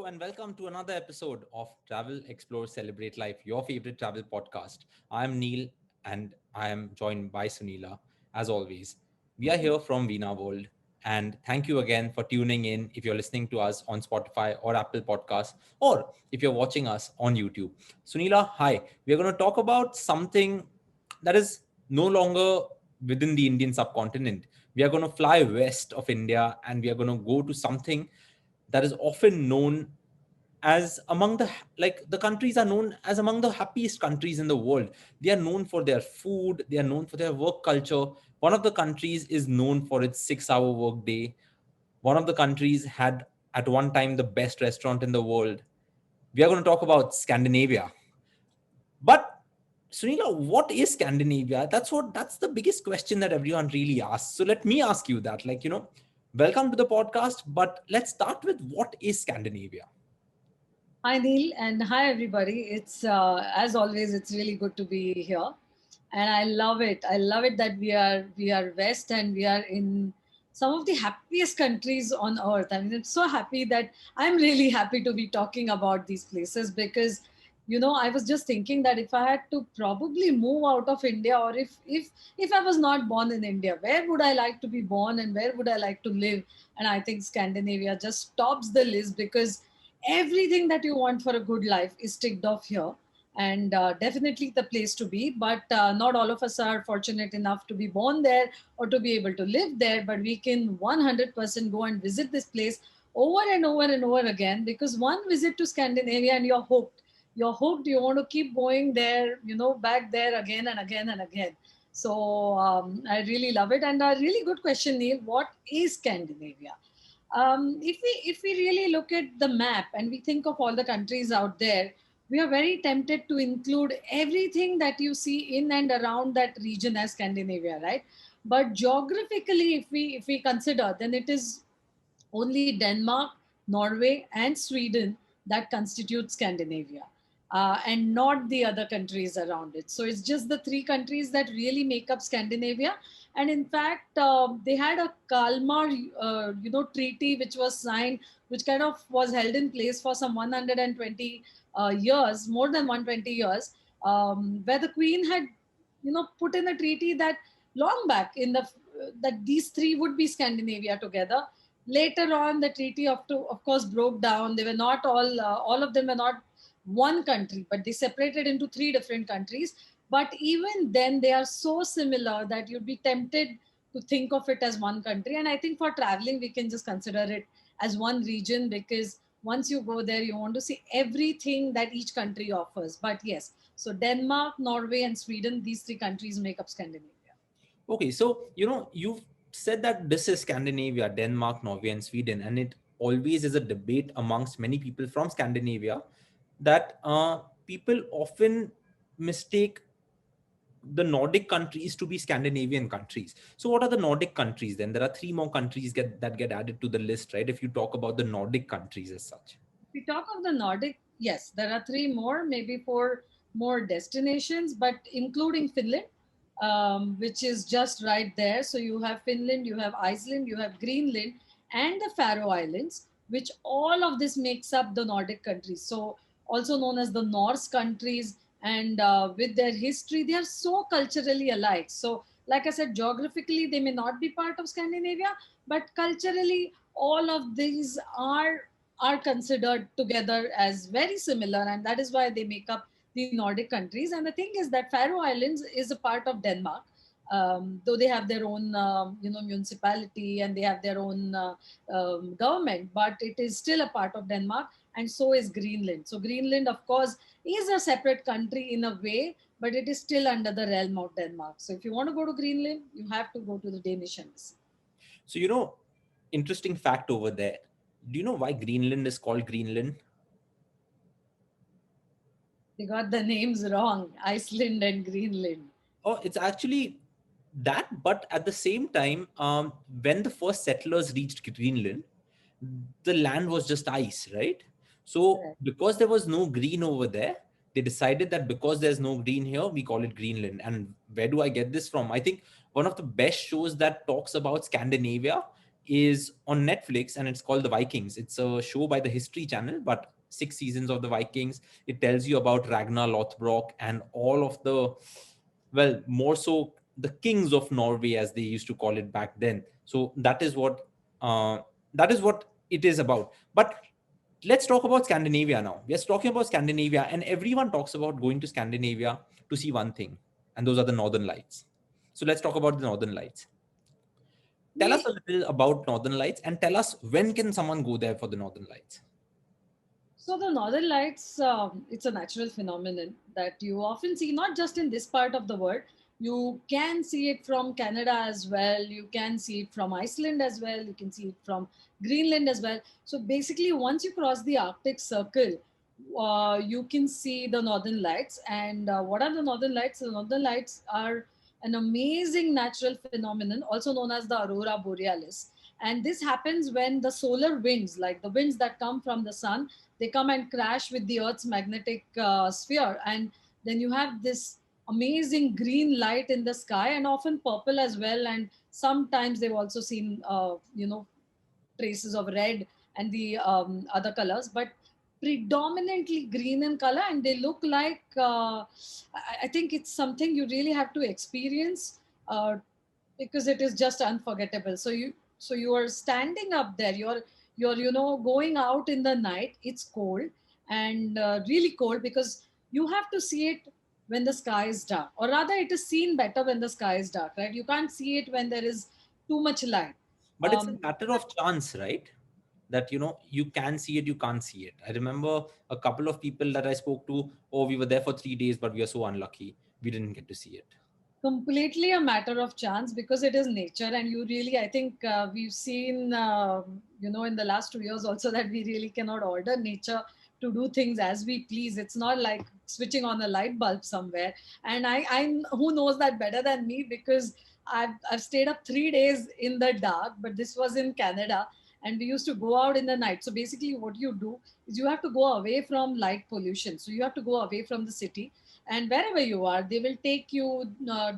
and welcome to another episode of Travel, Explore, Celebrate Life, your favorite travel podcast. I'm Neil and I am joined by Sunila as always. We are here from Veena World, and thank you again for tuning in if you're listening to us on Spotify or Apple Podcasts, or if you're watching us on YouTube. Sunila, hi. We're going to talk about something that is no longer within the Indian subcontinent. We are going to fly west of India and we are going to go to something that is often known as among the countries are known as among the happiest countries in the world. They are known for their food, they are known for their work culture. One of the countries is known for its 6-hour work day. One of the countries had at one time the best restaurant in the world. We are going to talk about Scandinavia. But Sunila, what is Scandinavia? That's the biggest question that everyone really asks. So let me ask you that. Welcome to the podcast, but let's start with what is Scandinavia? Hi Neil and hi everybody. It's as always, it's really good to be here, and I love it. I love it that we are west and we are in some of the happiest countries on earth. I mean, it's so happy that I'm really happy to be talking about these places because I was just thinking that if I had to probably move out of India, or if I was not born in India, where would I like to be born and where would I like to live? And I think Scandinavia just tops the list because everything that you want for a good life is ticked off here, and definitely the place to be. But not all of us are fortunate enough to be born there or to be able to live there, but we can 100% go and visit this place over and over and over again, because one visit to Scandinavia and you're hooked. You want to keep going there, back there again and again and again. So I really love it. And a really good question, Neil. What is Scandinavia? If we really look at the map and we think of all the countries out there, we are very tempted to include everything that you see in and around that region as Scandinavia, right? But geographically, if we consider, then it is only Denmark, Norway, and Sweden that constitute Scandinavia, and not the other countries around it. So it's just the three countries that really make up Scandinavia. And in fact, they had a Kalmar, treaty which was signed, which kind of was held in place for some 120 years, more than 120 years, where the Queen had, put in a treaty that long back in the that these three would be Scandinavia together. Later on, the treaty of course broke down. They were not all of them were not one country, but they separated into three different countries. But even then, they are so similar that you'd be tempted to think of it as one country. And I think for traveling, we can just consider it as one region, because once you go there, you want to see everything that each country offers. But yes, so Denmark, Norway, and Sweden, these three countries make up Scandinavia. Okay, so you've said that this is Scandinavia, Denmark, Norway, and Sweden, and it always is a debate amongst many people from Scandinavia that people often mistake the Nordic countries to be Scandinavian countries. So, what are the Nordic countries then? There are three more countries that get added to the list, right? If you talk about the Nordic countries as such. If we talk of the Nordic, yes, there are three more, maybe four more destinations, but including Finland, which is just right there. So you have Finland, you have Iceland, you have Greenland, and the Faroe Islands, which all of this makes up the Nordic countries. So also known as the Norse countries, and with their history, they are so culturally alike. So, like I said, geographically, they may not be part of Scandinavia, but culturally, all of these are considered together as very similar, and that is why they make up the Nordic countries. And the thing is that Faroe Islands is a part of Denmark, though they have their own, municipality, and they have their own government, but it is still a part of Denmark, and so is Greenland. So Greenland, of course, is a separate country in a way, but it is still under the realm of Denmark. So if you want to go to Greenland, you have to go to the Danish embassy. So, interesting fact over there. Do you know why Greenland is called Greenland? They got the names wrong, Iceland and Greenland. Oh, it's actually that, but at the same time, when the first settlers reached Greenland, the land was just ice, right? So, Correct. because there was no green over there, they decided that because there's no green here, we call it Greenland. And where do I get this from? I think one of the best shows that talks about Scandinavia is on Netflix, and it's called The Vikings. It's a show by the History Channel, but 6 seasons of the Vikings. It tells you about Ragnar Lothbrok and all of the, well, more so the kings of Norway, as they used to call it back then. So uh, that is what it is about. But let's talk about Scandinavia now. We are talking about Scandinavia, and everyone talks about going to Scandinavia to see one thing, and those are the Northern Lights. So let's talk about the Northern Lights. Tell us We a little about Northern Lights, and tell us, when can someone go there for the Northern Lights? So the Northern Lights, it's a natural phenomenon that you often see not just in this part of the world. You can see it from Canada as well. You can see it from Iceland as well. You can see it from Greenland as well. So basically, once you cross the Arctic Circle, you can see the Northern Lights. And what are the Northern Lights? The Northern Lights are an amazing natural phenomenon, also known as the Aurora Borealis. And this happens when the solar winds, like the winds that come from the sun, they come and crash with the Earth's magnetic sphere. And then you have this amazing green light in the sky, and often purple as well. And sometimes they've also seen, traces of red and the other colors, but predominantly green in color. And they look like, I think it's something you really have to experience, because it is just unforgettable. So you are standing up there, you're going out in the night. It's cold, and really cold, because you have to see it when the sky is dark, or rather it is seen better when the sky is dark, right? You can't see it when there is too much light. But it's a um, matter of chance, right? That, you can see it, you can't see it. I remember a couple of people that I spoke to. Oh, we were there for 3 days, but we are so unlucky, we didn't get to see it. Completely a matter of chance, because it is nature. And you really, I think, we've seen, in the last 2 years also, that we really cannot order nature to do things as we please. It's not like switching on a light bulb somewhere. And I who knows that better than me, because I've stayed up 3 days in the dark, but this was in Canada. And we used to go out in the night. So basically what you do is you have to go away from light pollution, so you have to go away from the city. And wherever you are, they will take you,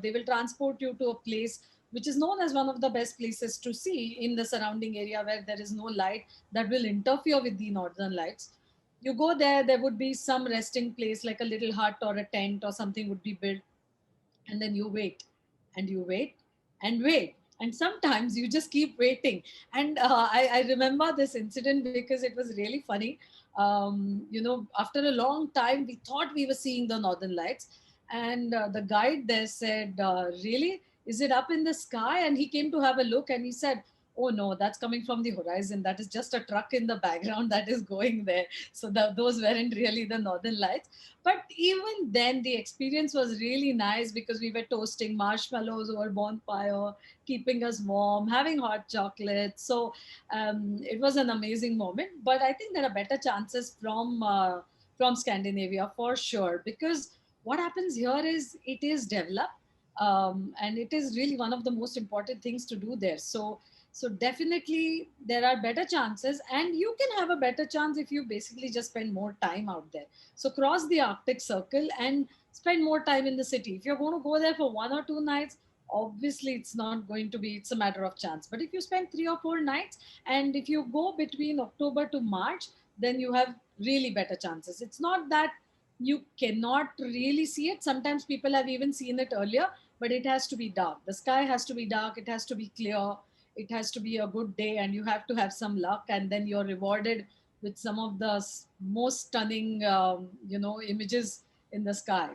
they will transport you to a place which is known as one of the best places to see in the surrounding area, where there is no light that will interfere with the Northern Lights. You go there, there would be some resting place, like a little hut or a tent or something would be built. And then you wait, and you wait, and wait, and sometimes you just keep waiting. And I remember this incident because it was really funny. After a long time, we thought we were seeing the Northern Lights. And the guide there said, really, is it up in the sky? And he came to have a look, and he said, oh no, that's coming from the horizon. That is just a truck in the background that is going there. So those weren't really the Northern Lights. But even then, the experience was really nice, because we were toasting marshmallows over bonfire, keeping us warm, having hot chocolate. So it was an amazing moment. But I think there are better chances from Scandinavia for sure, because what happens here is it is developed, and it is really one of the most important things to do there. So definitely there are better chances, and you can have a better chance if you basically just spend more time out there. So cross the Arctic Circle and spend more time in the city. If you're going to go there for 1 or 2 nights, obviously it's not going to be, it's a matter of chance. But if you spend 3 or 4 nights, and if you go between October to March, then you have really better chances. It's not that you cannot really see it. Sometimes people have even seen it earlier, but it has to be dark. The sky has to be dark, it has to be clear, it has to be a good day, and you have to have some luck, and then you're rewarded with some of the most stunning, images in the sky.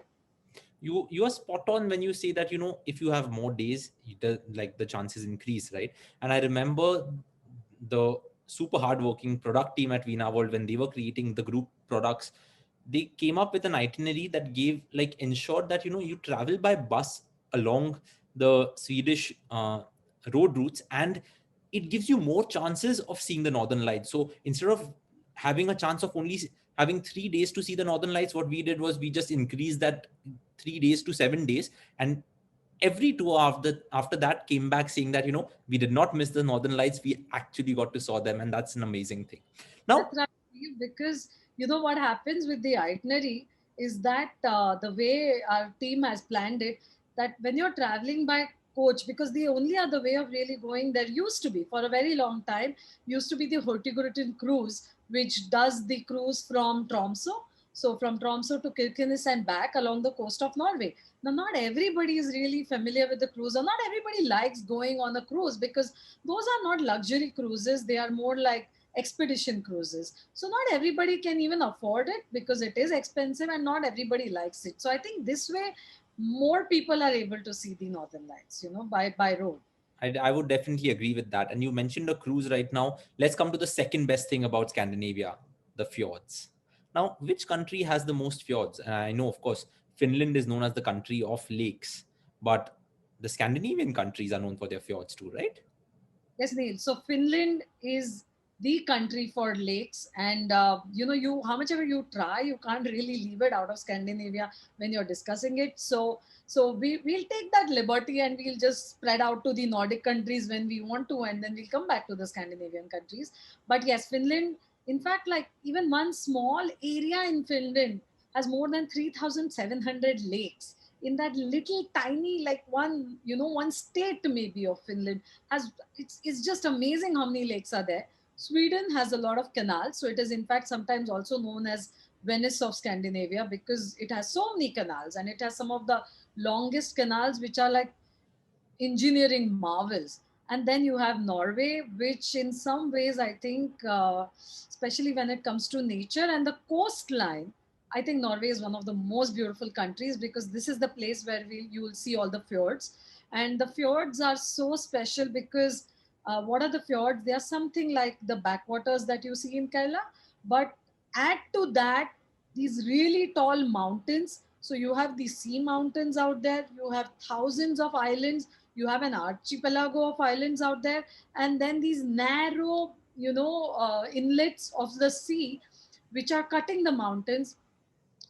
You are spot on when you say that, if you have more days, the chances increase, right? And I remember the super hardworking product team at Veena World, when they were creating the group products, they came up with an itinerary that ensured that, you travel by bus along the Swedish road routes, and it gives you more chances of seeing the Northern Lights. So instead of having a chance of only having 3 days to see the Northern Lights, what we did was we just increased that 3 days to 7 days. And every tour after that came back saying that, we did not miss the Northern Lights, we actually got to saw them. And that's an amazing thing. Now, That's right, because you know what happens with the itinerary is that the way our team has planned it, that when you're traveling by coach, because the only other way of really going there used to be for a very long time used to be the Hurtigruten cruise, which does the cruise from Tromso. So from Tromso to Kirkenes and back along the coast of Norway. Now, not everybody is really familiar with the cruise, or not everybody likes going on a cruise, because those are not luxury cruises. They are more like expedition cruises. So not everybody can even afford it because it is expensive, and not everybody likes it. So I think this way more people are able to see the northern lights, by road. I would definitely agree with that. And you mentioned a cruise right now. Let's come to the second best thing about Scandinavia, the fjords. Now, which country has the most fjords? And I know, of course, Finland is known as the country of lakes, but the Scandinavian countries are known for their fjords too, right? Yes, Neil. So Finland is the country for lakes, and you how much ever you try, you can't really leave it out of Scandinavia when you're discussing it. So we'll take that liberty, and we'll just spread out to the Nordic countries when we want to, and then we'll come back to the Scandinavian countries. But yes, Finland. In fact, like even one small area in Finland has more than 3,700 lakes in that little tiny, like one state maybe of Finland has. It's just amazing how many lakes are there. Sweden has a lot of canals, so it is in fact sometimes also known as Venice of Scandinavia, because it has so many canals, and it has some of the longest canals, which are like engineering marvels. And then you have Norway, which in some ways I think, especially when it comes to nature and the coastline, I think Norway is one of the most beautiful countries, because this is the place where you will see all the fjords. And the fjords are so special because, what are the fjords? They are something like the backwaters that you see in Kerala, but add to that these really tall mountains. So you have the sea mountains out there, you have thousands of islands, you have an archipelago of islands out there, and then these narrow, inlets of the sea, which are cutting the mountains,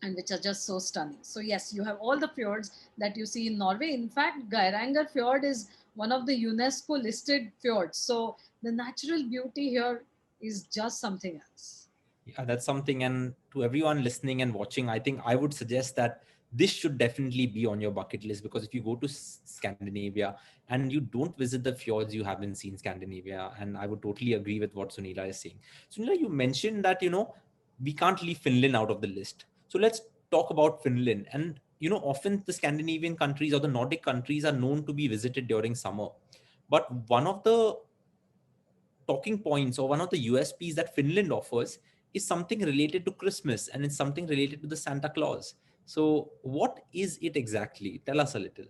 and which are just so stunning. So yes, you have all the fjords that you see in Norway. In fact, Geiranger Fjord is one of the UNESCO listed fjords. So the natural beauty here is just something else. Yeah, that's something. And to everyone listening and watching, I think I would suggest that this should definitely be on your bucket list, because if you go to Scandinavia and you don't visit the fjords, you haven't seen Scandinavia. And I would totally agree with what Sunila is saying. Sunila, you mentioned that, we can't leave Finland out of the list. So let's talk about Finland. And, often the Scandinavian countries or the Nordic countries are known to be visited during summer. But one of the talking points, or one of the USPs that Finland offers, is something related to Christmas, and it's something related to the Santa Claus. So, what is it exactly? Tell us a little.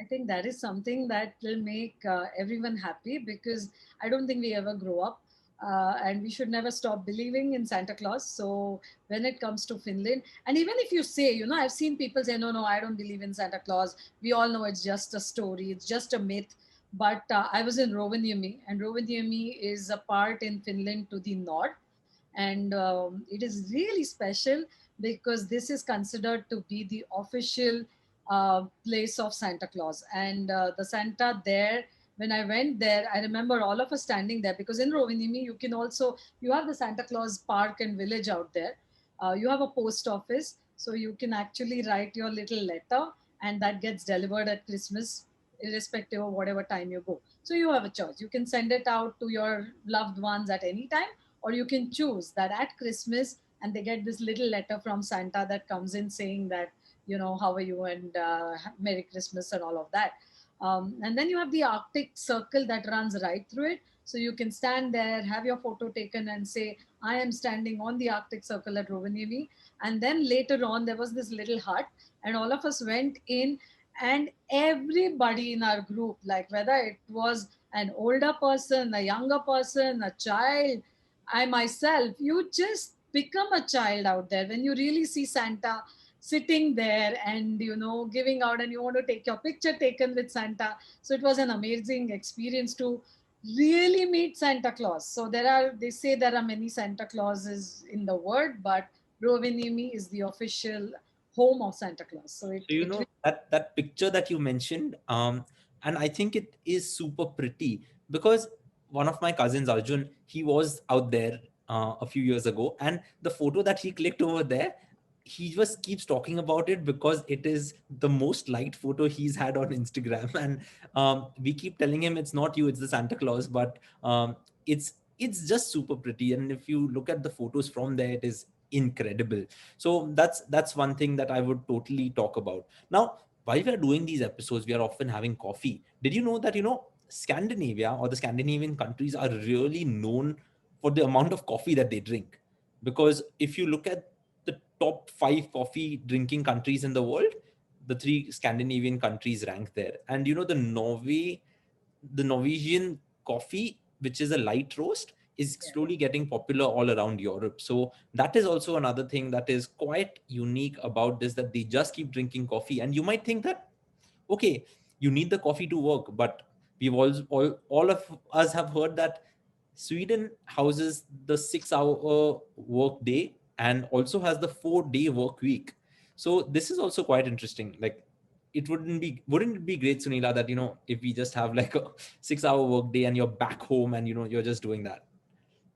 I think that is something that will make everyone happy, because I don't think we ever grow up. And we should never stop believing in Santa Claus. So when it comes to Finland, and even if you say, I've seen people say, no, no, I don't believe in Santa Claus. We all know it's just a story, it's just a myth. But I was in Rovaniemi, and Rovaniemi is a part in Finland to the north, and it is really special because this is considered to be the official place of Santa Claus. And the Santa there, when I went there, I remember all of us standing there, because in Rovaniemi you have the Santa Claus park and village out there. You have a post office, so you can actually write your little letter, and that gets delivered at Christmas, irrespective of whatever time you go. So you have a choice. You can send it out to your loved ones at any time, or you can choose that at Christmas, and they get this little letter from Santa that comes in saying that, how are you, and Merry Christmas and all of that. And then you have the Arctic Circle that runs right through it. So you can stand there, have your photo taken, and say, I am standing on the Arctic Circle at Rovaniemi. And then later on, there was this little hut, and all of us went in, and everybody in our group, like whether it was an older person, a younger person, a child, I myself, you just become a child out there when you really see Santa sitting there and, giving out, and you want to take your picture taken with Santa. So it was an amazing experience to really meet Santa Claus. So they say there are many Santa Clauses in the world, but Rovaniemi is the official home of Santa Claus. So So, that picture that you mentioned, and I think it is super pretty, because one of my cousins, Arjun, he was out there a few years ago, and the photo that he clicked over there, he just keeps talking about it because it is the most liked photo he's had on Instagram. And we keep telling him it's not you, it's the Santa Claus. But it's just super pretty, and if you look at the photos from there, it is incredible. So that's one thing that I would totally talk about. Now, while we are doing these episodes, we are often having coffee. Did you know that, Scandinavia, or the Scandinavian countries, are really known for the amount of coffee that they drink? Because if you look at the top 5 coffee drinking countries in the world, the 3 Scandinavian countries rank there. And the Norwegian coffee, which is a light roast, is Yeah. slowly getting popular all around Europe. So that is also another thing that is quite unique about this, that they just keep drinking coffee. And you might think that, okay, you need the coffee to work, but we've all of us have heard that Sweden houses the 6 hour work day and also has the 4 day work week. So this is also quite interesting. Like, wouldn't it be great, Sunila, that if we just have like a 6 hour work day and you're back home and you're just doing that.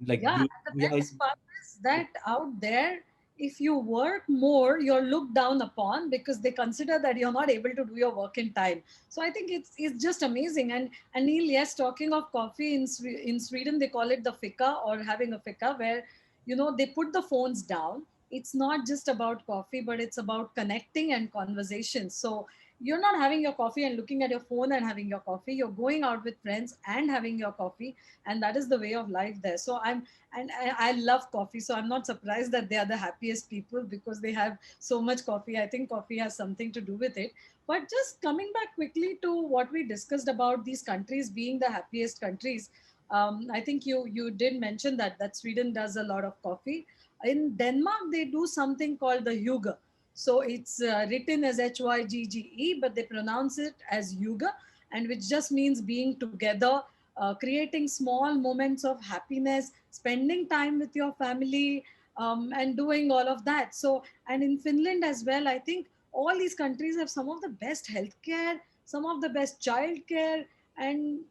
Like Yeah, you and the yeah, best part is that out there, if you work more, you're looked down upon because they consider that you're not able to do your work in time. So I think it's just amazing. And Neil, yes, talking of coffee in Sweden, they call it the fika, or having a fika, where they put the phones down. It's not just about coffee, but it's about connecting and conversation. So you're not having your coffee and looking at your phone and having your coffee. You're going out with friends and having your coffee, and that is the way of life there. So I love coffee, so I'm not surprised that they are the happiest people because they have so much coffee. I think coffee has something to do with it. But just coming back quickly to what we discussed about these countries being the happiest countries, I think you did mention that Sweden does a lot of coffee. In Denmark, they do something called the hygge. So it's written as HYGGE, but they pronounce it as hygge, and which just means being together, creating small moments of happiness, spending time with your family, and doing all of that. So, and in Finland as well, I think all these countries have some of the best healthcare, some of the best childcare, and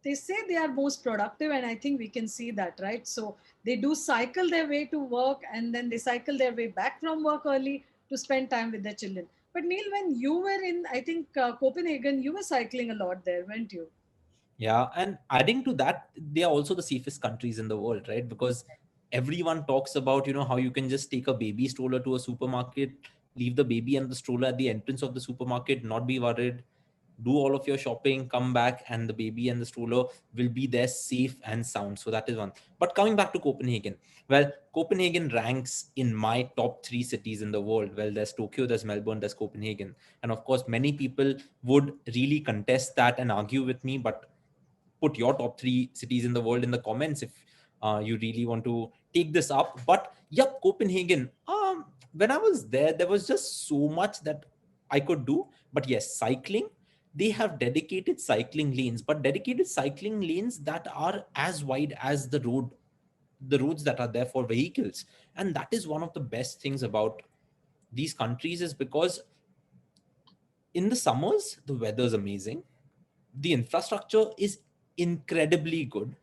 they say they are most productive. And I think we can see that, right? So they do cycle their way to work, and then they cycle their way back from work early to spend time with their children. But Neil, when you were in, I think, Copenhagen, you were cycling a lot there, weren't you? Yeah, and adding to that, they are also the safest countries in the world, right? Because everyone talks about, how you can just take a baby stroller to a supermarket, leave the baby and the stroller at the entrance of the supermarket, not be worried, do all of your shopping, come back, and the baby and the stroller will be there safe and sound. So that is one. But coming back to Copenhagen, well, Copenhagen ranks in my top 3 cities in the world. Well, there's Tokyo, there's Melbourne, there's Copenhagen. And of course, many people would really contest that and argue with me, but put your top 3 cities in the world in the comments if you really want to take this up. But yep, Copenhagen. When I was there, there was just so much that I could do. But yes, cycling. They have dedicated cycling lanes, but dedicated cycling lanes that are as wide as the roads that are there for vehicles. And that is one of the best things about these countries, is because in the summers the weather is amazing, the infrastructure is incredibly good,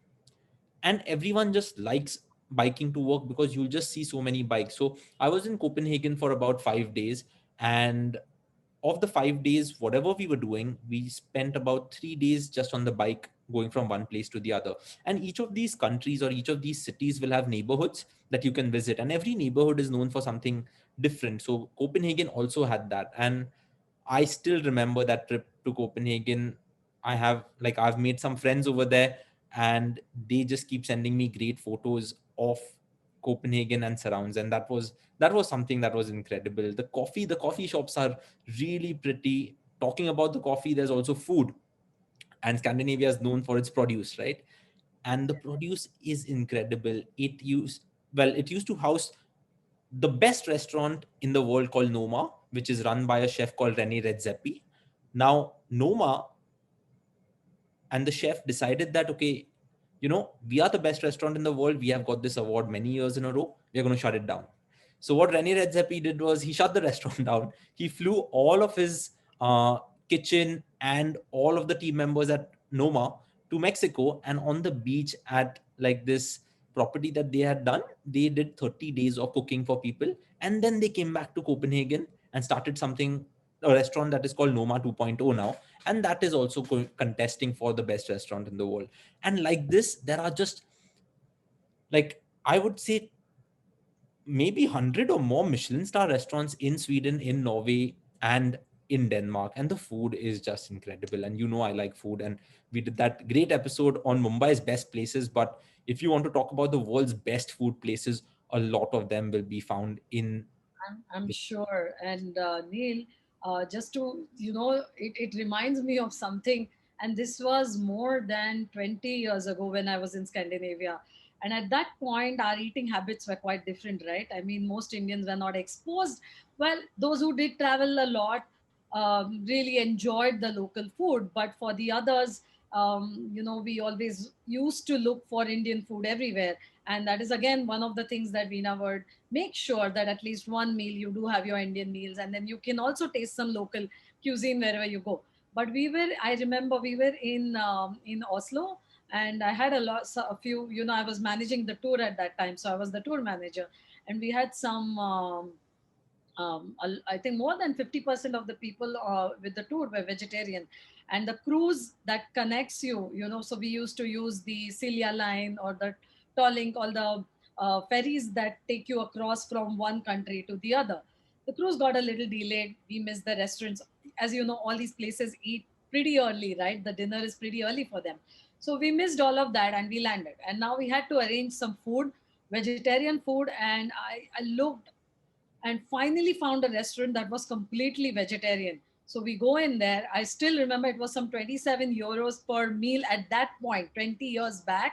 and everyone just likes biking to work because you'll just see so many bikes. So I was in Copenhagen for about 5 days, and of the 5 days, whatever we were doing, we spent about 3 days just on the bike going from one place to the other. And each of these countries or each of these cities will have neighborhoods that you can visit, and every neighborhood is known for something different. So Copenhagen also had that. And I still remember that trip to Copenhagen. I've made some friends over there, and they just keep sending me great photos of Copenhagen and surrounds. And that was something that was incredible. The coffee shops are really pretty. Talking about the coffee, there's also food, and Scandinavia is known for its produce, right? And the produce is incredible. It used to house the best restaurant in the world called Noma, which is run by a chef called Rene Redzepi. Now, Noma and the chef decided that, okay, we are the best restaurant in the world. We have got this award many years in a row. We're going to shut it down. So what Rene Redzepi did was he shut the restaurant down. He flew all of his kitchen and all of the team members at Noma to Mexico, and on the beach at like this property that they had done, they did 30 days of cooking for people, and then they came back to Copenhagen and started something, a restaurant that is called Noma 2.0 now, and that is also contesting for the best restaurant in the world. And like this, there are just, like, I would say maybe 100 or more Michelin star restaurants in Sweden, in Norway, and in Denmark. And the food is just incredible. And you know, I like food. And we did that great episode on Mumbai's best places. But if you want to talk about the world's best food places, a lot of them will be found in. I'm sure. And Neil, just to, it reminds me of something. And this was more than 20 years ago when I was in Scandinavia. And at that point, our eating habits were quite different, right? I mean, most Indians were not exposed. Well, those who did travel a lot really enjoyed the local food. But for the others, we always used to look for Indian food everywhere. And that is, again, one of the things that Veena would make sure that at least one meal you do have your Indian meals, and then you can also taste some local cuisine wherever you go. But I remember we were in Oslo, and I had a few. I was managing the tour at that time, so I was the tour manager, and we had some. I think more than 50% of the people with the tour were vegetarian. And the cruise that connects you, so we used to use the Celia line or the Tolink, all the ferries that take you across from one country to the other. The cruise got a little delayed. We missed the restaurants. As you know, all these places eat pretty early, right? The dinner is pretty early for them. So we missed all of that and we landed. And now we had to arrange some food, vegetarian food. And I looked and finally found a restaurant that was completely vegetarian. So we go in there. I still remember it was some 27 euros per meal at that point, 20 years back.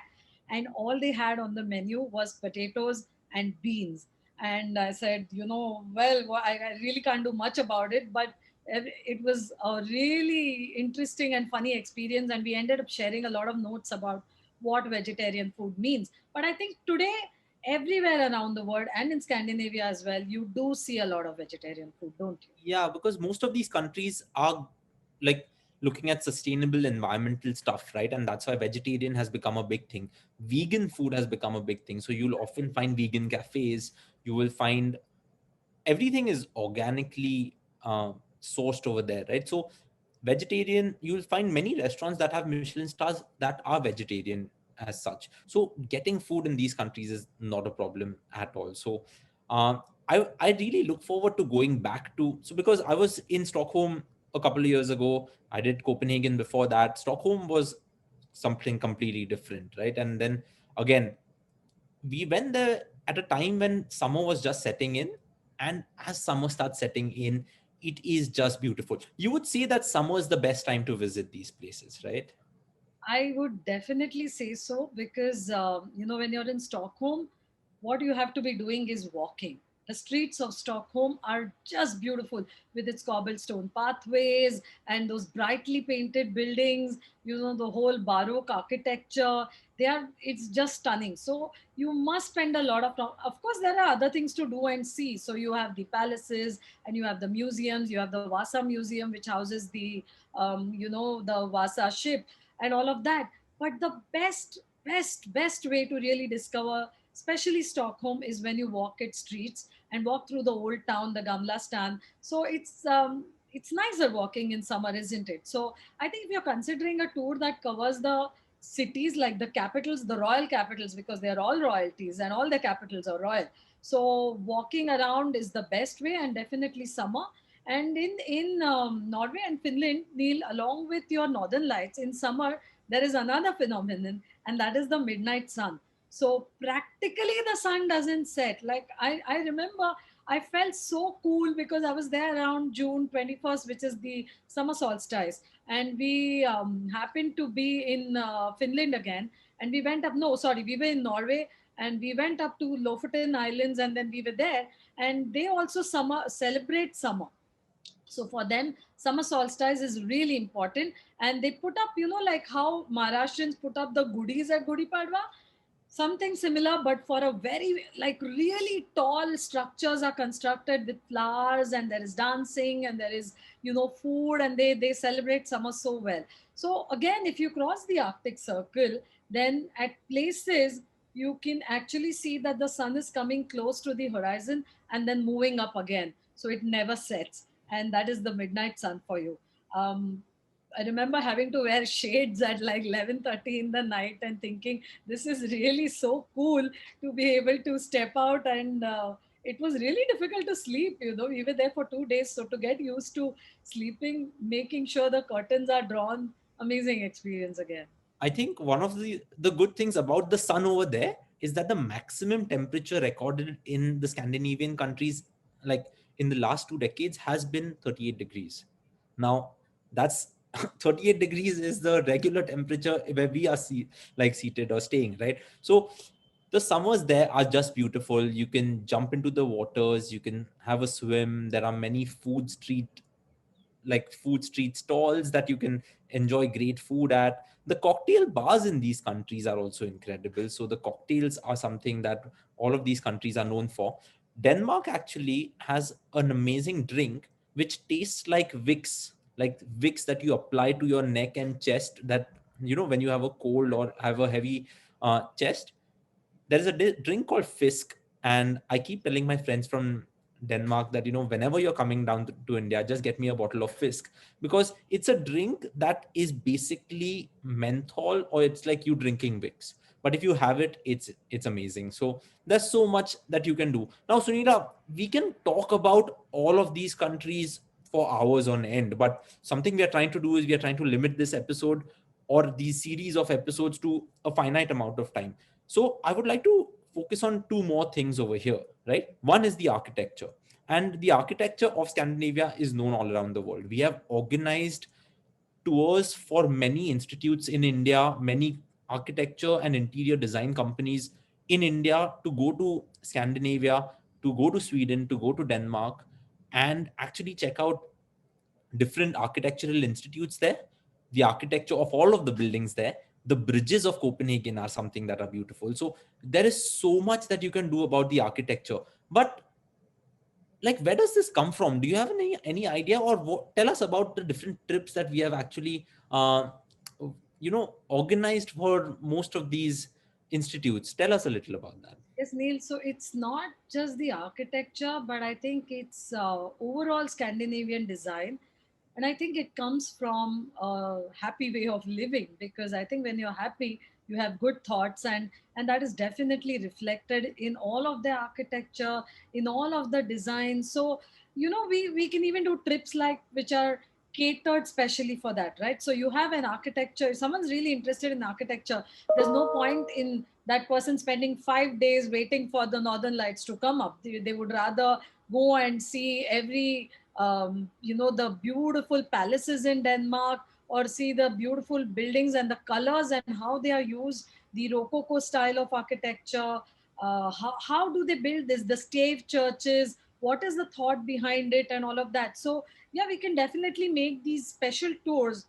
And all they had on the menu was potatoes and beans. And I said, I really can't do much about it, but it was a really interesting and funny experience. And we ended up sharing a lot of notes about what vegetarian food means. But I think today, everywhere around the world and in Scandinavia as well, you do see a lot of vegetarian food, don't you? Yeah, because most of these countries are like looking at sustainable environmental stuff, right? And that's why vegetarian has become a big thing. Vegan food has become a big thing. So you'll often find vegan cafes. You will find everything is organically sourced over there, right? So vegetarian, you'll find many restaurants that have Michelin stars that are vegetarian as such. So getting food in these countries is not a problem at all. So I really look forward to going back to, so because I was in Stockholm a couple of years ago, I did Copenhagen before that. Stockholm was something completely different, right? And then again, we went there at a time when summer was just setting in, and as summer starts setting in, it is just beautiful. You would say that summer is the best time to visit these places, right? I would definitely say so because, when you're in Stockholm, what you have to be doing is walking. The streets of Stockholm are just beautiful with its cobblestone pathways and those brightly painted buildings, the whole Baroque architecture. It's just stunning. So you must spend a lot of time. Of course, there are other things to do and see. So you have the palaces and you have the museums. You have the Vasa Museum, which houses the Vasa ship and all of that. But the best way to really discover, especially Stockholm, is when you walk its streets and walk through the old town, the Gamla Stan. So it's nicer walking in summer, isn't it? So I think if you're considering a tour that covers the cities like the capitals, the royal capitals, because they're all royalties and all the capitals are royal. So walking around is the best way, and definitely summer. And in Norway and Finland, Neil, along with your northern lights, in summer there is another phenomenon, and that is the midnight sun. So practically the sun doesn't set. Like I remember I felt so cool because I was there around June 21st, which is the summer solstice. And we happened to be in Finland again. And we went up, no, sorry, we were in Norway and we went up to Lofoten Islands and then we were there. And they also celebrate summer. So for them, summer solstice is really important. And they put up, like how Maharashtrians put up the goodies at Gudi Padwa, something similar, but for a very, like, really tall structures are constructed with flowers, and there is dancing and there is, food, and they celebrate summer so well. So again, if you cross the Arctic Circle, then at places you can actually see that the sun is coming close to the horizon and then moving up again. So it never sets. And that is the midnight sun for you. Um, I remember having to wear shades at like 11:30 in the night and thinking this is really so cool to be able to step out, and it was really difficult to sleep. We were there for 2 days, so to get used to sleeping, making sure the curtains are drawn, amazing experience again. I think one of the good things about the sun over there is that the maximum temperature recorded in the Scandinavian countries, like in the last 2 decades, has been 38 degrees. Now, that's 38 degrees is the regular temperature where we are seated or staying, right? So the summers there are just beautiful. You can jump into the waters, you can have a swim. There are many food street stalls that you can enjoy great food at. The cocktail bars in these countries are also incredible. So the cocktails are something that all of these countries are known for. Denmark actually has an amazing drink which tastes like Vicks that you apply to your neck and chest, that when you have a cold or have a heavy chest. There is a drink called Fisk, and I keep telling my friends from Denmark that whenever you're coming down to India, just get me a bottle of Fisk, because it's a drink that is basically menthol, or it's like you drinking Vicks. But if you have it, it's amazing. So there's so much that you can do. Now, Sunita, we can talk about all of these countries for hours on end, but something we are trying to do is we are trying to limit this episode or these series of episodes to a finite amount of time. So I would like to focus on two more things over here, right? One is the architecture. And the architecture of Scandinavia is known all around the world. We have organized tours for many institutes in India, many architecture and interior design companies in India to go to Scandinavia, to go to Sweden, to go to Denmark, and actually check out different architectural institutes there, the architecture of all of the buildings there. The bridges of Copenhagen are something that are beautiful. So there is so much that you can do about the architecture. But like, where does this come from? Do you have any idea, or tell us about the different trips that we have actually organized for most of these institutes? Tell us a little about that. Yes, Neil. So it's not just the architecture, but I think it's overall Scandinavian design. And I think it comes from a happy way of living, because I think when you're happy, you have good thoughts, and that is definitely reflected in all of the architecture, in all of the design. So, we can even do trips like which are catered specially for that, right? So you have an architecture. If someone's really interested in architecture, there's no point in that person spending 5 days waiting for the northern lights to come up. They would rather go and see the beautiful palaces in Denmark, or see the beautiful buildings and the colors and how they are used, the Rococo style of architecture. How do they build this? The stave churches, what is the thought behind it, and all of that. So, yeah, we can definitely make these special tours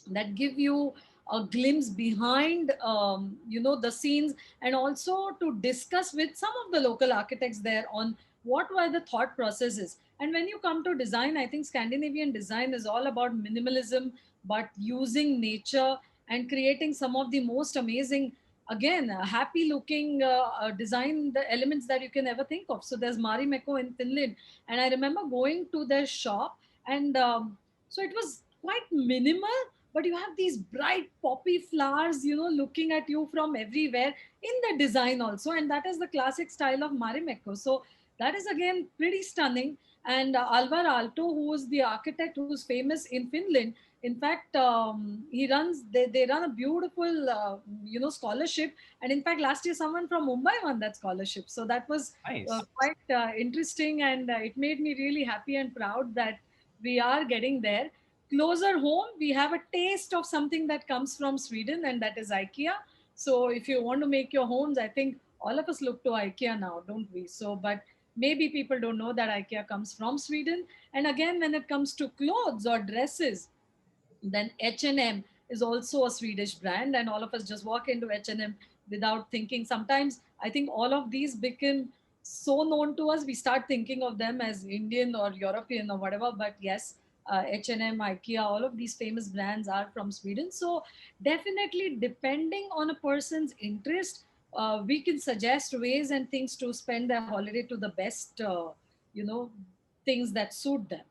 that give you a glimpse behind the scenes, and also to discuss with some of the local architects there on what were the thought processes. And when you come to design, I think Scandinavian design is all about minimalism, but using nature and creating some of the most amazing, again, happy looking design, the elements that you can ever think of. So there's Marimekko in Finland, and I remember going to their shop, and so it was quite minimal, but you have these bright poppy flowers, looking at you from everywhere in the design also. And that is the classic style of Marimekko. So that is again pretty stunning. And Alvar Aalto, who is the architect who's famous in Finland, in fact, they run a beautiful, scholarship. And in fact, last year, someone from Mumbai won that scholarship. So that was Nice. quite interesting. And it made me really happy and proud that we are getting there. Closer home, we have a taste of something that comes from Sweden, and that is IKEA. So if you want to make your homes, I think all of us look to IKEA now, don't we? So, but maybe people don't know that IKEA comes from Sweden. And again, when it comes to clothes or dresses, then H&M is also a Swedish brand, and all of us just walk into H&M without thinking. Sometimes I think all of these become so known to us, we start thinking of them as Indian or European or whatever. But yes, H&M, IKEA, all of these famous brands are from Sweden. So definitely, depending on a person's interest, we can suggest ways and things to spend their holiday to the best, you know, things that suit them.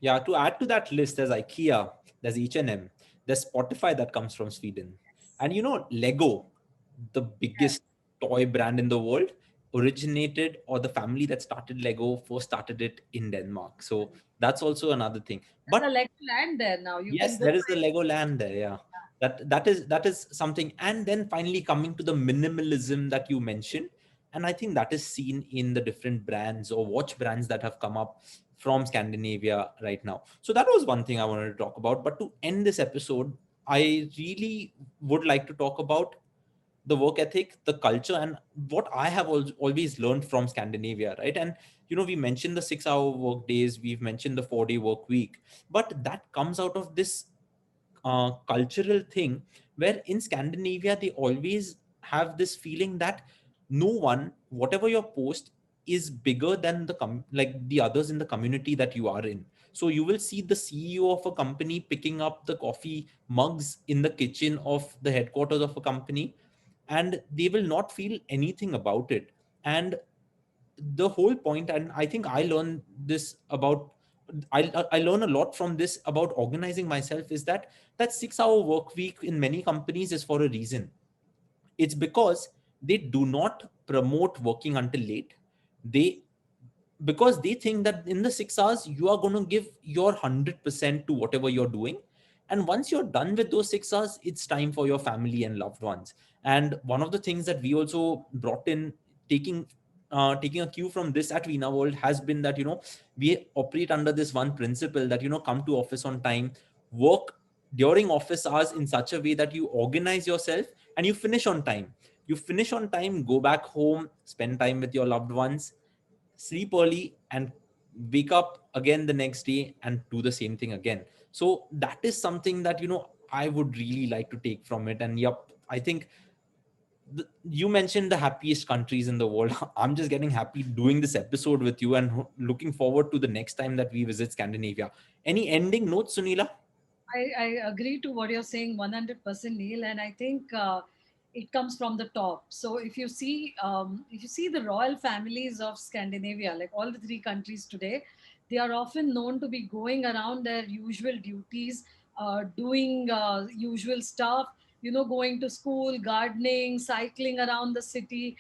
Yeah, to add to that list, there's IKEA, there's H&M, there's Spotify that comes from Sweden. And Lego, the biggest toy brand in the world, originated, or the family that started Lego first started it in Denmark. So that's also another thing. There's a But leg land there now. You can yes, go. there is the Lego land there. Yeah, that is something. And then finally coming to the minimalism that you mentioned, and I think that is seen in the different brands or watch brands that have come up from Scandinavia right now. So that was one thing I wanted to talk about. But to end this episode, I really would like to talk about the work ethic, the culture, and what I have always learned from Scandinavia, right? And we mentioned the 6 hour work days, we've mentioned the 4 day work week, but that comes out of this cultural thing where in Scandinavia they always have this feeling that no one, whatever your post, is bigger than like the others in the community that you are in. So you will see the CEO of a company picking up the coffee mugs in the kitchen of the headquarters of a company, and they will not feel anything about it. And the whole point, and I think I learned this about, I learn a lot from this about organizing myself, is that that 6 hour work week in many companies is for a reason. It's because they do not promote working until late. They Because they think that in the 6 hours you are going to give your 100% to whatever you're doing, and once you're done with those 6 hours, it's time for your family and loved ones. And one of the things that we also brought in, taking taking a cue from this at Veena World, has been that we operate under this one principle that come to office on time, work during office hours in such a way that you organize yourself, and you finish on time. You finish on time, go back home, spend time with your loved ones, sleep early, and wake up again the next day and do the same thing again. So that is something that I would really like to take from it. And yep, I think you mentioned the happiest countries in the world. I'm just getting happy doing this episode with you, and looking forward to the next time that we visit Scandinavia. Any ending notes, Sunila? I agree to what you're saying 100%, Neil, and I think it comes from the top. So if you see the royal families of Scandinavia, like all the three countries today, they are often known to be going around their usual duties, doing usual stuff. Going to school, gardening, cycling around the city.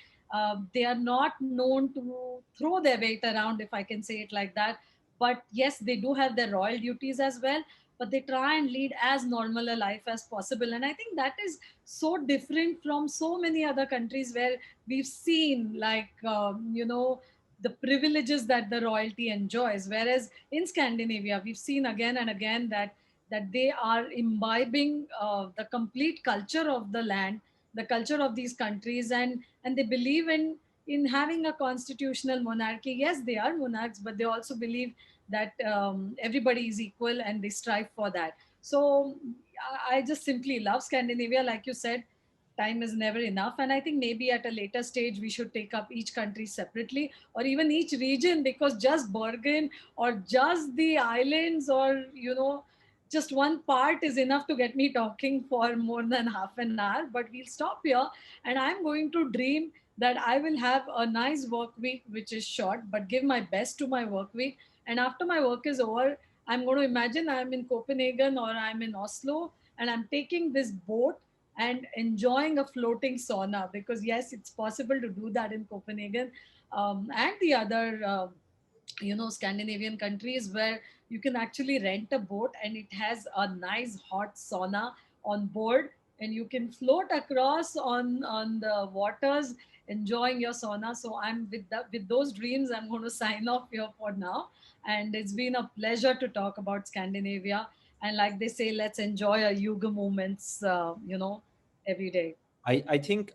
They are not known to throw their weight around, if I can say it like that. But yes, they do have their royal duties as well, but they try and lead as normal a life as possible. And I think that is so different from so many other countries where we've seen, like, the privileges that the royalty enjoys. Whereas in Scandinavia, we've seen again and again that they are imbibing the complete culture of the land, the culture of these countries, and they believe in having a constitutional monarchy. Yes, they are monarchs, but they also believe that everybody is equal, and they strive for that. So I just simply love Scandinavia. Like you said, time is never enough, and I think maybe at a later stage we should take up each country separately, or even each region, because just Bergen or just the islands, or just one part is enough to get me talking for more than half an hour. But we'll stop here, and I'm going to dream that I will have a nice work week which is short, but give my best to my work week. And after my work is over, I'm going to imagine I'm in Copenhagen or I'm in Oslo, and I'm taking this boat and enjoying a floating sauna, because yes, it's possible to do that in Copenhagen, and the other Scandinavian countries, where you can actually rent a boat and it has a nice hot sauna on board, and you can float across on the waters enjoying your sauna. So I'm with those dreams, I'm going to sign off here for now. And it's been a pleasure to talk about Scandinavia. And like they say, let's enjoy our yuga moments, every day. I think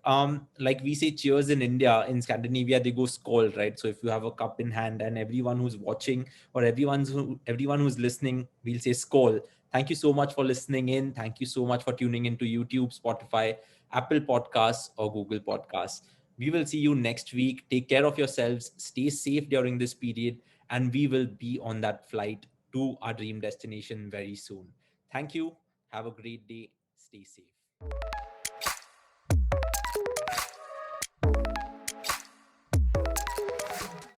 like we say cheers in India, in Scandinavia they go skål, right? So if you have a cup in hand, and everyone who's watching, or everyone who's listening, we'll say skål. Thank you so much for listening in. Thank you so much for tuning into YouTube, Spotify, Apple Podcasts, or Google Podcasts. We will see you next week. Take care of yourselves, stay safe during this period, and we will be on that flight to our dream destination very soon. Thank you. Have a great day. Stay safe.